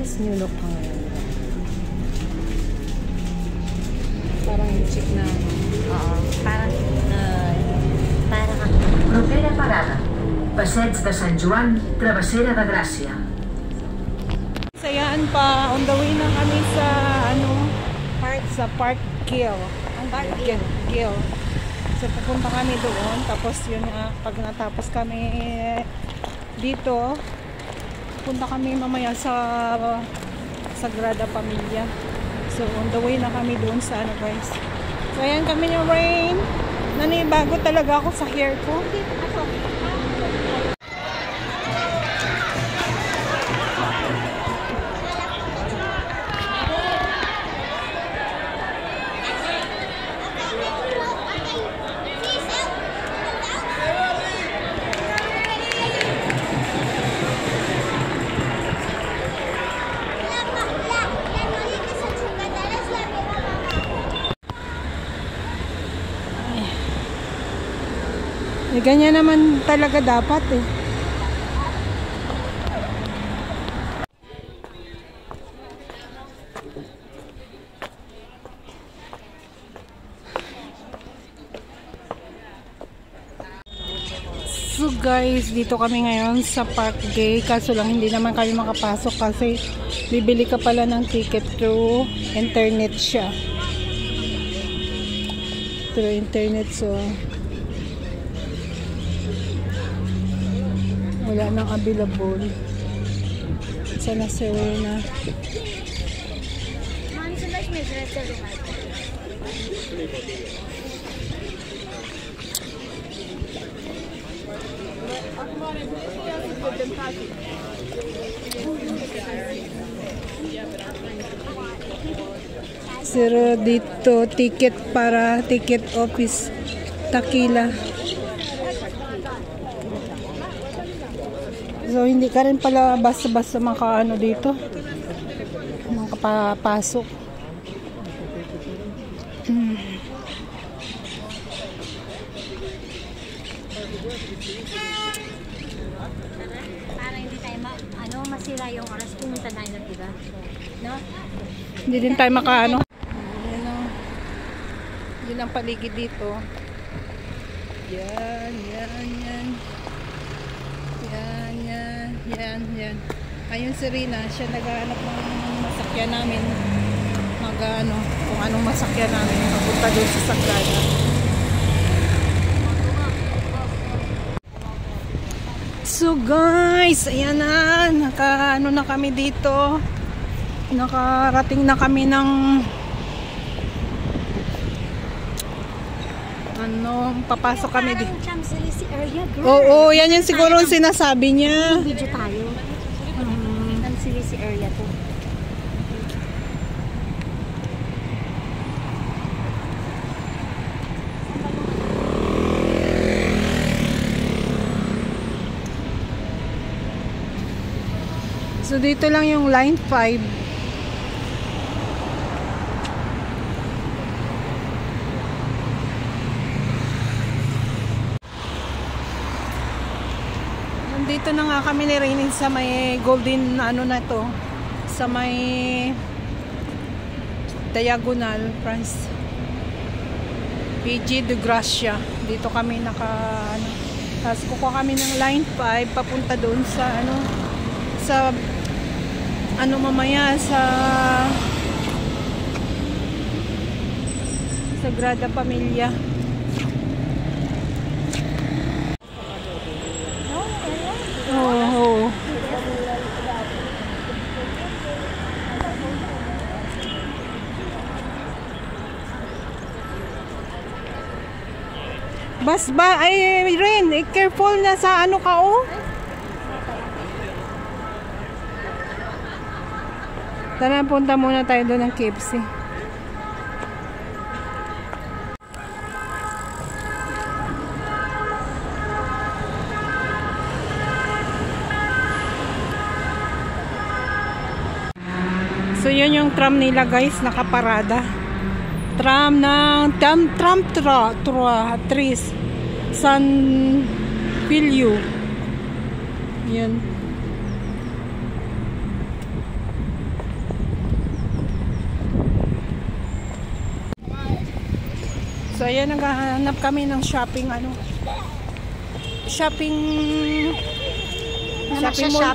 Tapos new look pa ngayon. Parang yung chick na. Oo. Parang Propera parada. Passeig de Sant Joan, Travessera de Gràcia. Sayaan pa. On the way na kami sa Park Gill. Gill. So pupunta kami doon. Tapos yun nga, pag natapos kami dito, punta kami mamaya sa Sagrada Familia. So on the way na kami doon sa guys. So ayan kami ni Rain. Nanibago talaga ako sa hair ko. Ganyan naman talaga dapat eh. So guys, dito kami ngayon sa Park Gay. Kaso lang hindi naman kami makapasok kasi bibili ka pala ng ticket through internet siya. Through internet, so wala nang available. Sana Serena. Pero dito ticket para ticket office Takila. So hindi ka rin pala basta-basta makaano dito, makapapasok. Para hindi tayo masira yung oras pumunta na yun, diba? No? Hindi din tayo makaano. Yun ang paligid dito. Yan. Ayun si Rina, siya naghahanap ng masakyan namin. Kung anong masakyan namin. Papunta doon sa Sagrada. So guys, ayan na. Nakaano na kami dito. Nakarating na kami ng papasok kami dito. Champs-Élysées area, girl. Oo, yan yung siguro ang sinasabi niya. Video tayo. Champs-Élysées area to. So dito lang yung line 5. Dito na nga kami ni Rainin sa may golden na to, sa may diagonal France PG de Gracia. Dito kami tapos kukuha kami ng line 5 papunta doon sa mamaya sa Sagrada Familia. Oh. Bas ba ay Ren, careful na sa ka oh. Tara, punta muna tayo doon ng KFC. So yun yung tram nila guys, nakaparada. Tram ng tram Tris San Filio. Yun. Kaya naghahanap kami ng shopping shopping mall.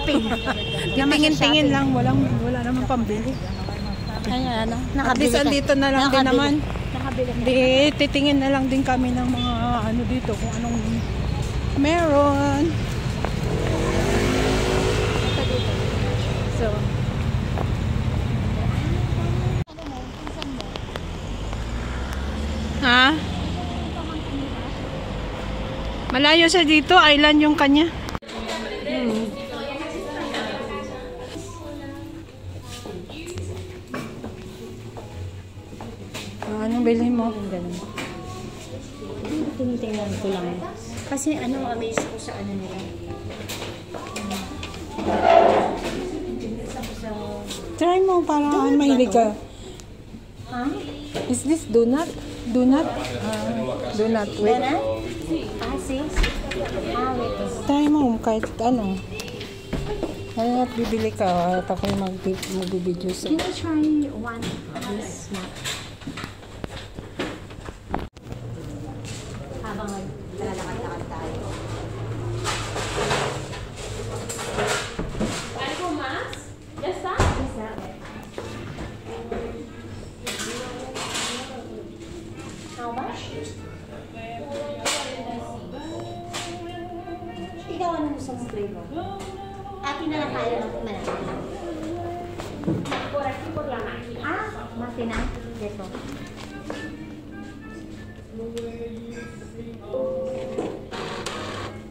Tingin-tingin lang, wala naman pambili. Ayan, At least andito na lang din naman. Di, titingin na lang din kami ng mga dito, kung anong meron. So, ha? Malayo siya dito, island yung kanya. Anong bilhin mo? Ganun. Tinitingnan ko lang. Kasi amaze ko sa nila. Try mo para mahilig ka. Huh? Is this donut? Donut? Donut. Wait. Donut? Sis? Wait. Try mo kahit ano. Kaya bibili ka at ako yung magbibideo sa. Can I try one of this snack? Habang lalakad-lakad tayo. ¿Algo más? ¿Ya está? How much? Ikaw anong gusto mong flavor? Atin na lang tayo ng malaki. Por aquí, por la máquina. Mati na? Dito.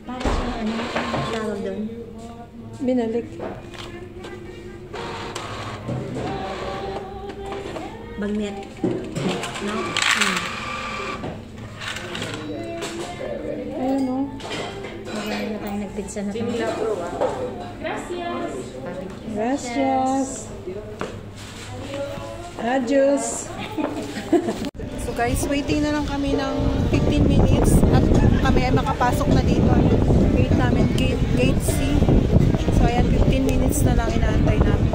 Para siyang tawag doon? Binalik. Bagnet. No? Ayun o. Magaling na tayo nagpizza na tayo. Gracias. Gracias. Adios. So guys, waiting na lang kami ng 15 minutes at kami ay makapasok na dito. Gate namin, gate C. So ayan, 15 minutes na lang inaantay namin.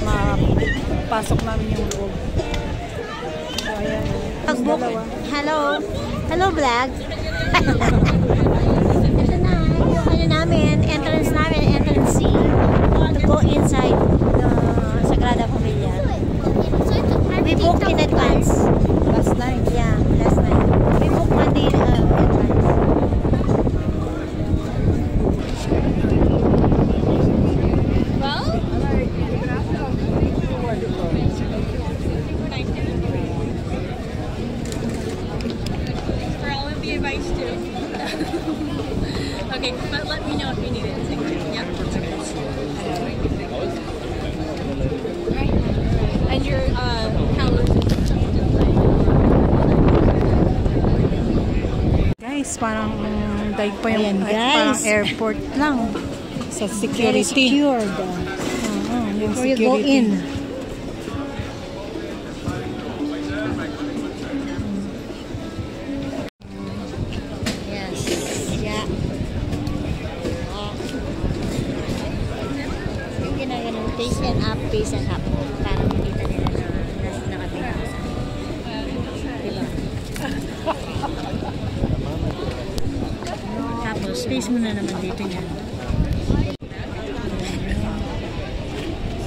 Mapasok namin yung loob. So ayan. Hello vlog. Ito na, yung namin, entrance C. To go inside the Sagrada Familia. We booked in advance. Last night. Yeah, last night. We booked one day in advance. For all of the advice too. Okay, but let me know if you need it. Yeah. And your Guys, parang daig pa yung Ayan, guys. parang airport lang sa Very security. secured. Yung Before you go in. Yes. Yeah. Yung ginaganon, face and up. Para makita nila na nakabila. Diba? Tapos, face mo na naman dito niya.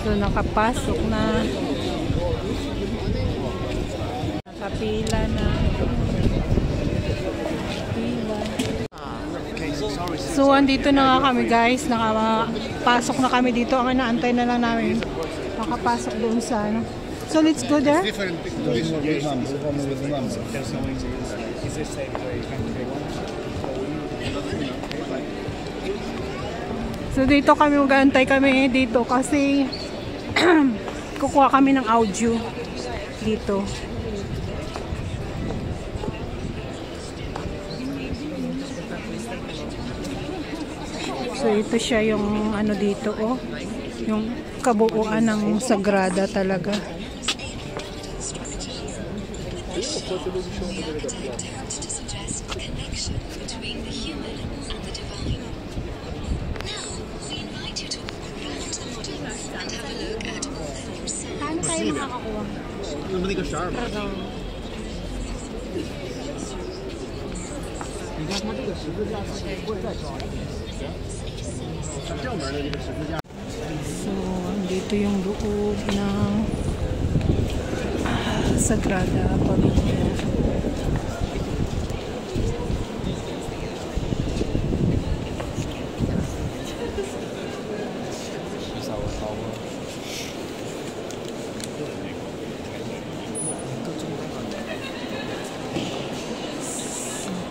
So, nakapasok na. Nakapila na. Pila. So, andito na nga kami guys. Nakapasok na kami dito. Ang inaantay na lang namin. Nakapasok doon sa ano. So, let's go there. Different with numbers. One with the numbers. So, dito kami mag-aantay kami dito kasi kukuha kami ng audio dito. So, ito siya yung ano dito, oh. Yung kabuuan ng Sagrada talaga. Paano tayo makakakuha? Pardon. So, dito yung loob ng Sagrada Pamilya.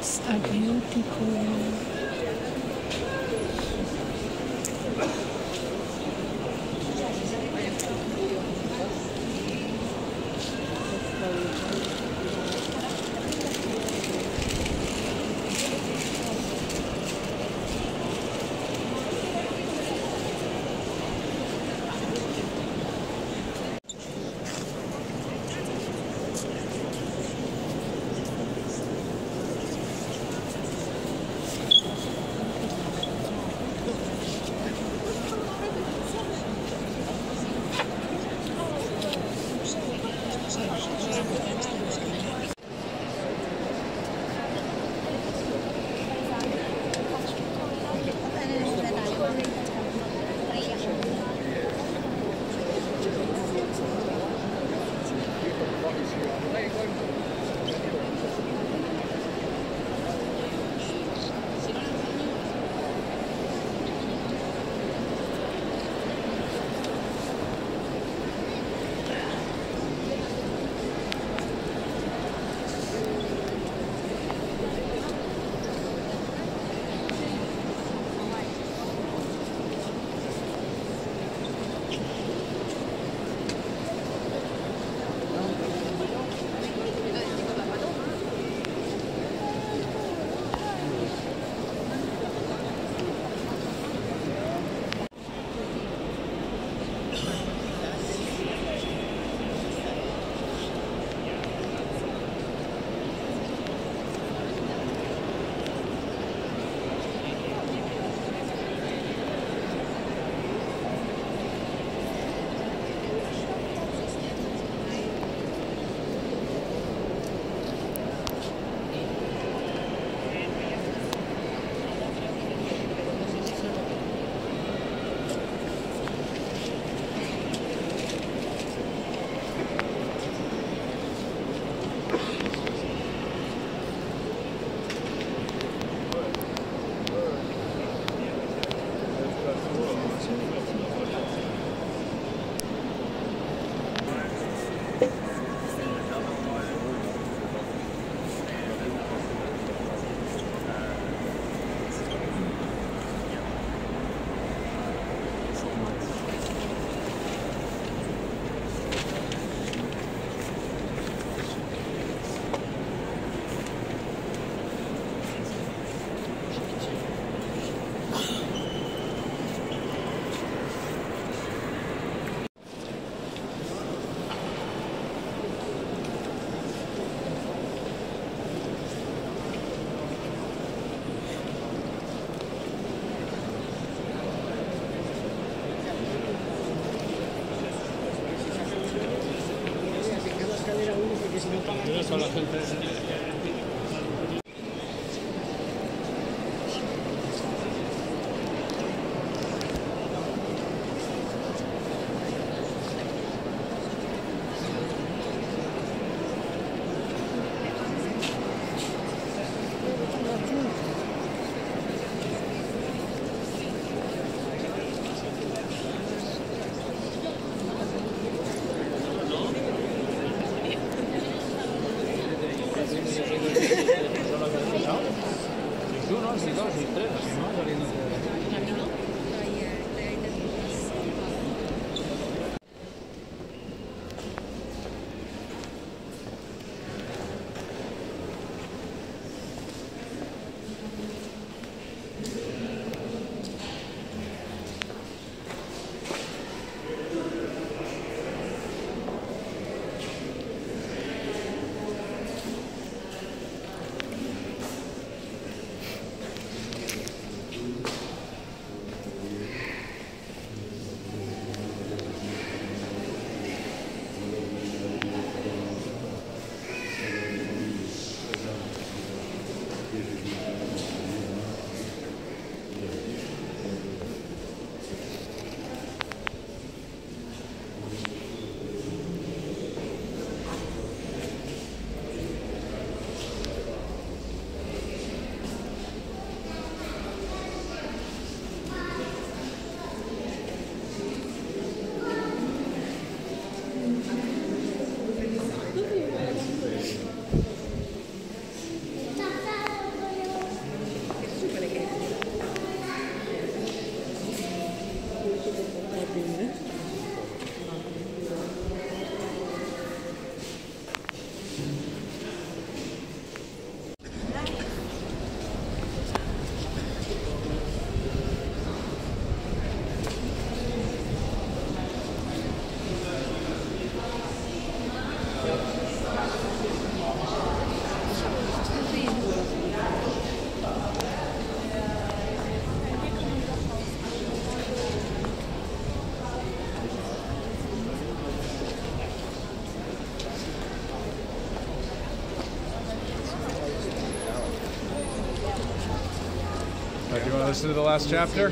It's a beautiful. you want to listen to the last chapter?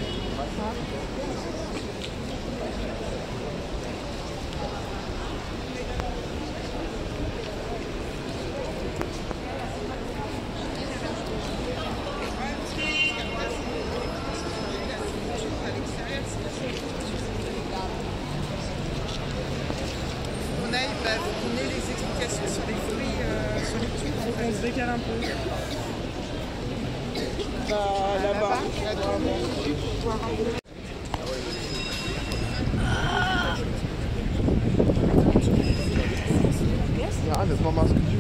Ja, alles Mamas Küche.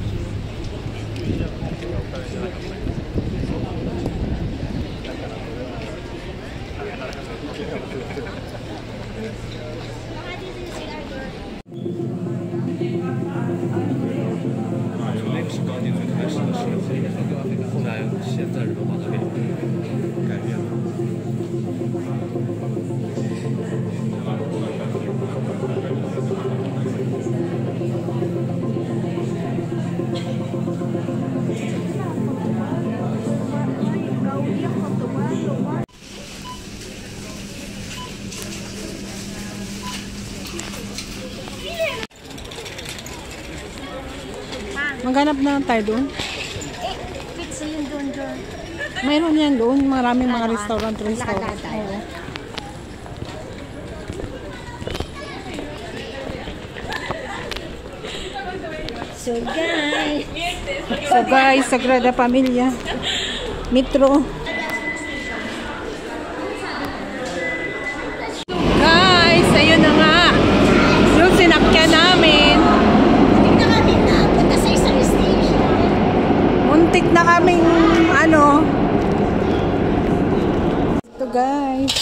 Maghanap na lang tayo doon. Pizza yun doon. Mayroon yan doon. Maraming mga Ano, restaurant. lakad tayo. Oo. So guys, Sagrada Familia. Metro. Guys, ayun na nga. Yung sinakyan namin. Hindi na kami napunta sa isang station. Muntik na kaming ano. Ito guys.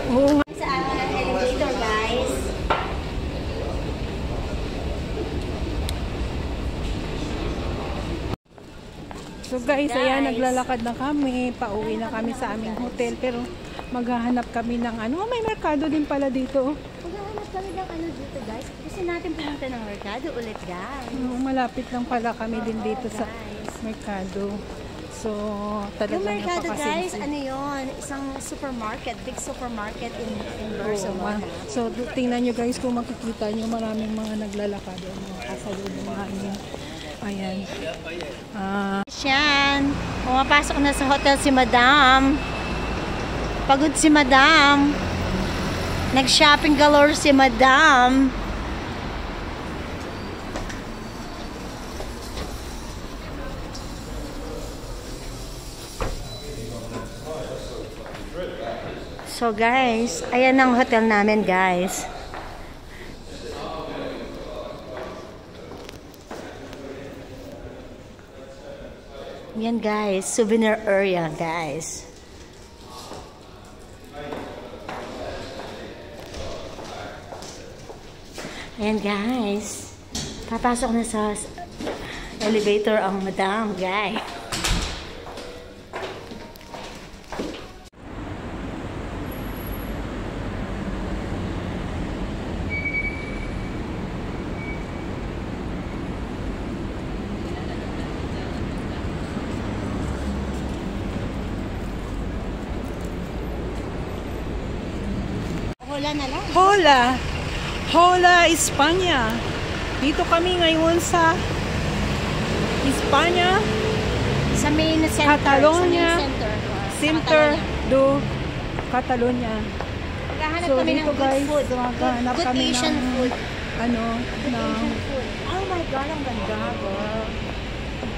Oo nga. Sa elevator, guys. So guys, ayan, naglalakad na kami. Pauwi na kami sa aming hotel. Pero maghahanap kami ng ano. May merkado din pala dito. Maghahanap kami ng ano dito, guys. Gusto natin pumunta ng merkado ulit, guys. Malapit lang pala kami din dito sa merkado. So, talagang Yung merkado, guys, napakasinsi. ano yun? Isang supermarket, big supermarket in Oo, Barcelona. so, tingnan nyo guys kung makikita nyo maraming mga naglalakad o mga kasalubong namin. Ayan. Yan. Pumapasok na sa hotel si Madam. Pagod si Madam. Nag-shopping galore si Madam. So guys, ayan ang hotel namin, guys. Yan guys, souvenir area, guys. Ayan guys, papasok na sa elevator ang Madam, guys. Hola na lang. Hola, Espanya. Dito kami ngayon sa Espanya, Sa main center. Catalonia. Sa main center. Center do Catalonia. Maghahanap So kami ng dito good guys, food. maghahanap Good kami Asian ng food. ano, Good ng Asian food. Oh my God, ang ganda.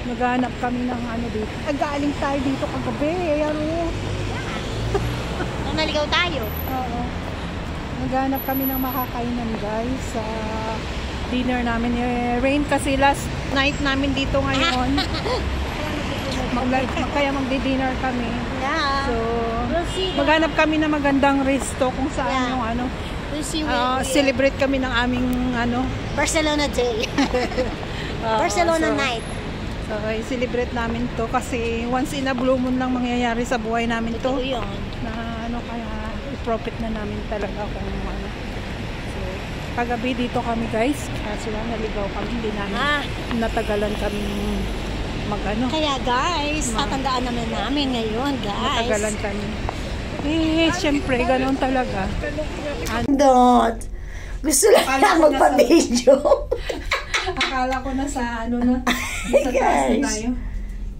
maghahanap kami ng ano dito. Galing tayo dito kagabi, ano. Nung naligaw tayo. Oo. Naghanap kami ng makakainan guys sa dinner namin. Rain kasi last night namin dito ngayon. Kaya magdi-dinner kami. Yeah. So, We'll see. maghanap kami ng magandang resto kung saan Yeah. yung ano. We'll see. Celebrate kami ng aming ano. Barcelona Day. Barcelona night. So, i-celebrate namin to kasi once in a blue moon lang mangyayari sa buhay namin to. Ito yun. Na ano kaya i-profit na namin talaga kung ano. So, Kagabi dito kami guys. Kaso lang naligaw kami. Hindi namin natagalan kami mag-ano. Kaya guys, tatandaan namin ngayon guys. Natagalan kami. Syempre, ganun talaga. Don't. Gusto lang magpa-video. Akala ko na sa ano na. Sa taas na tayo.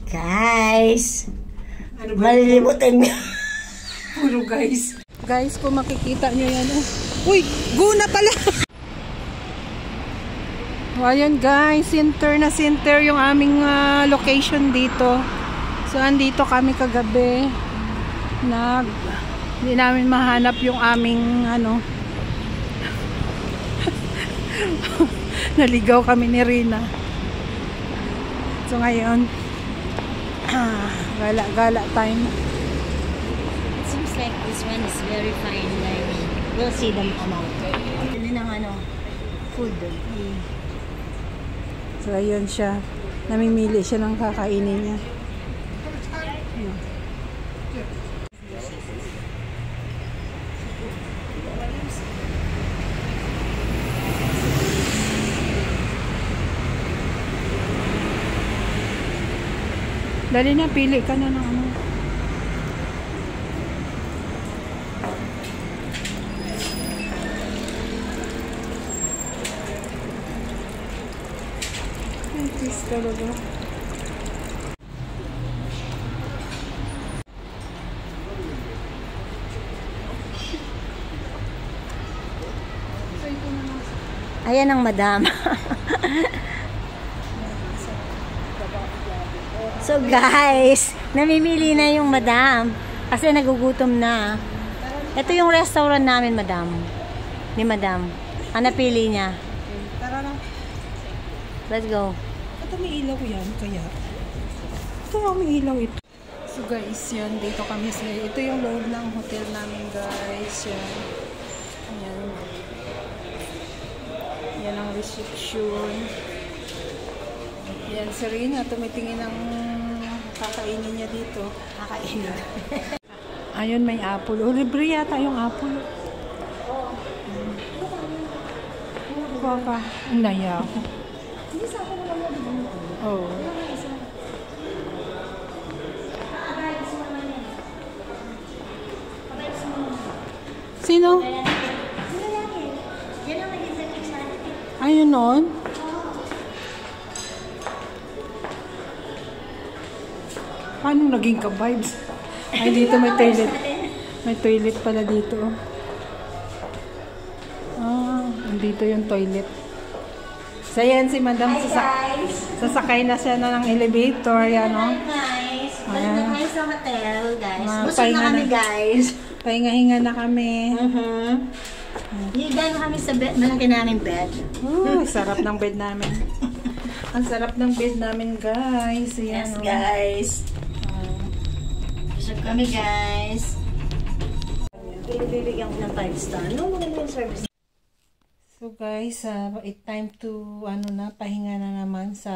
Guys. Malilimutan niyo. Puro guys. Guys, kung makikita nyo yan. Uy, guna pala. Ayan guys, center na center yung aming location dito. So, andito kami kagabi. Hindi namin mahanap yung aming ano. Naligaw kami ni Rina. So, ngayon, gala time. It seems like this one is very fine dining. We'll see them amount. Bili ng ano, food. So, ayun siya. Namimili siya ng kakainin niya. Dali na, pili ka na ng ano. Tis talaga. Ayan ang madam. So guys, namimili na yung madam kasi nagugutom na. Ito yung restaurant namin, madam. Ni madam. Ang napili niya. Tara na. Let's go. Ito may ilaw yan, kaya. Ito may ilaw ito. So guys, yan. Dito kami sa... Ito yung loob ng hotel namin, guys. Yan. Yan. Yan ang reception. Yan, si Rina. Tumitingin ng kakainin niya dito. Kakainin. Ayun, may apple. Oh, libre yata yung apple. Baka. Naya ako. Oh. Sino? Ayun nun. Paano naging ka-vibes? Ay, dito may toilet. May toilet pala dito. Dito yung toilet. So, yan si Madam. Sasakay na siya na ng elevator. Yan, no? Guys, Ayan. balik na sa hotel, guys. Mga Busog na kami, guys. Pahinga-hinga na kami. Higa na kami sa bed. Malaki namin bed. Sarap ng bed namin. Ang sarap ng bed namin, guys. Ayan, Yes, no? guys. Busog kami, guys. Bibigyan ko ng 5 star. No, maganda yung service. So guys, it's time to pahinga na naman sa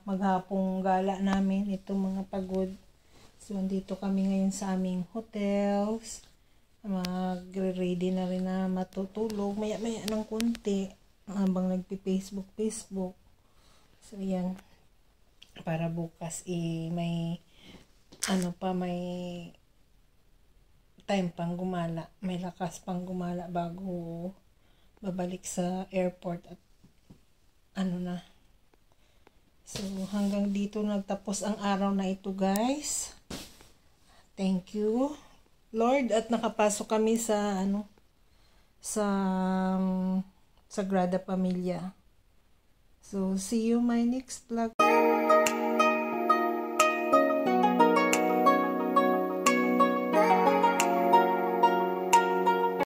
maghapong gala namin, itong mga pagod. So andito kami ngayon sa aming hotels. Magre-ready na rin na matutulog. Maya-maya ng kunti habang nagpi-Facebook. So yan. Para bukas may may time pang gumala. May lakas pang gumala bago babalik sa airport at So hanggang dito nagtapos ang araw na ito, guys. Thank you Lord, at nakapasok kami sa Sagrada Familia. So see you my next vlog.